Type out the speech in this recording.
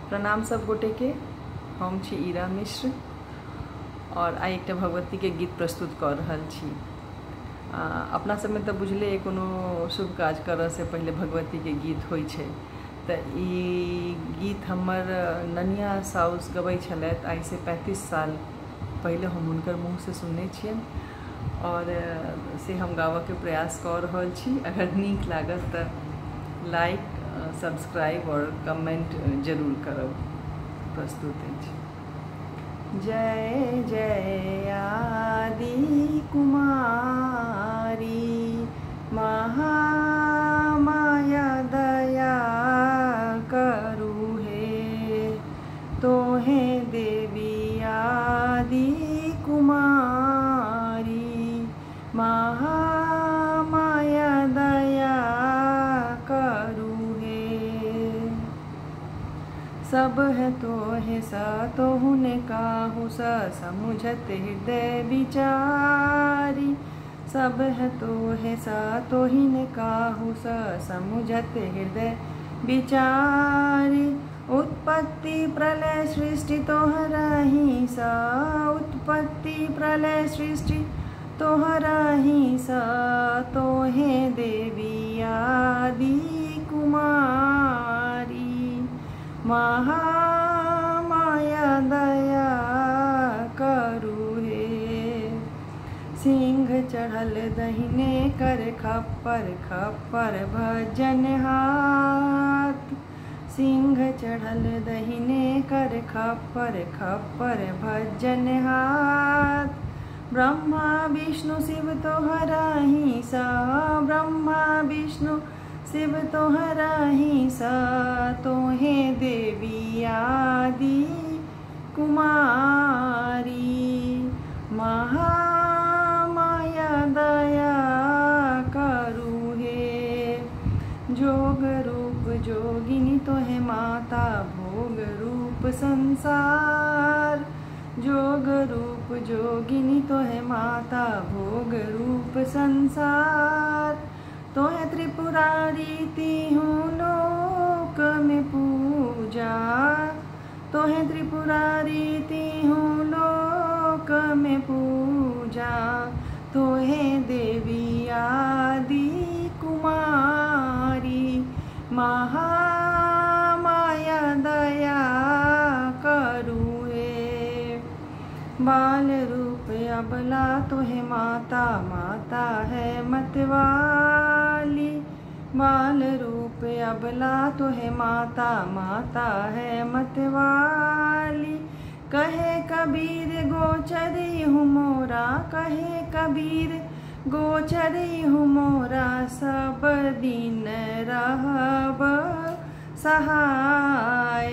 प्रणाम सब गोटे के। हम छी ईरा मिश्र और आई एक भगवती के गीत प्रस्तुत कर रहल छी। अपना सब में तो बुझले कोनो शुभ काज करऽ से पहले भगवती के गीत होय छे। त ई गीत हमर ननिया साउस गबै छलैथ आई से 35 साल पहले। हम हुनकर मुँह से सुनने छियन और से हम गावऽ के प्रयास कर रहल छी। अगर नीक लागत त लाइक सब्सक्राइब और कमेंट जरूर करब। प्रस्तुत है। जय जय आदि कुमारी महामाया दया करू हे तोहे देवी आदि कुमारी महामाया दया करू हे। सब है तो है सा तो हुने काहू सा समुझत हृदय विचारी। सब है तो है सा तो ही ने काहू सा समुझत हृदय विचारी। उत्पत्ति प्रलय सृष्टि तोहरा ही सा उत्पत्ति प्रलय सृष्टि तोहरा ही सा तोहे देवी आदि कुमारी महामाया दया करू हे। सिंह चढ़ल दहिने कर खप्पर खप्पर भजन हाथ। सिंह चढ़ल दहिने कर खप्पर खप्पर भजन हाथ। ब्रह्मा विष्णु शिव तोहरा ही सा ब्रह्मा विष्णु शिव तोहरा ही सा तोहे देवी आदि कुमारी महामाया दया करू हे। जोग रूप जोगिनी तोहे माता भोग रूप संसार। जोग रूप जोगिनी तोहे माता भोग रूप संसार। तोहे त्रिपुरारी तीहूँ लोक में पूजा। तोहे त्रिपुरारी तीहूँ लोक में पूजा। तोहे देवी आदि कुमारी महामाया दया करू हे। बाल रूप अबला तोहे माता माता है मतवाली। बाल रूप अबला तोहे माता माता है मतवाली। कहे कबीर गोचरी हूँ मोरा कहे कबीर गोचरी हूँ मोरा। सब दिन रहब सहाय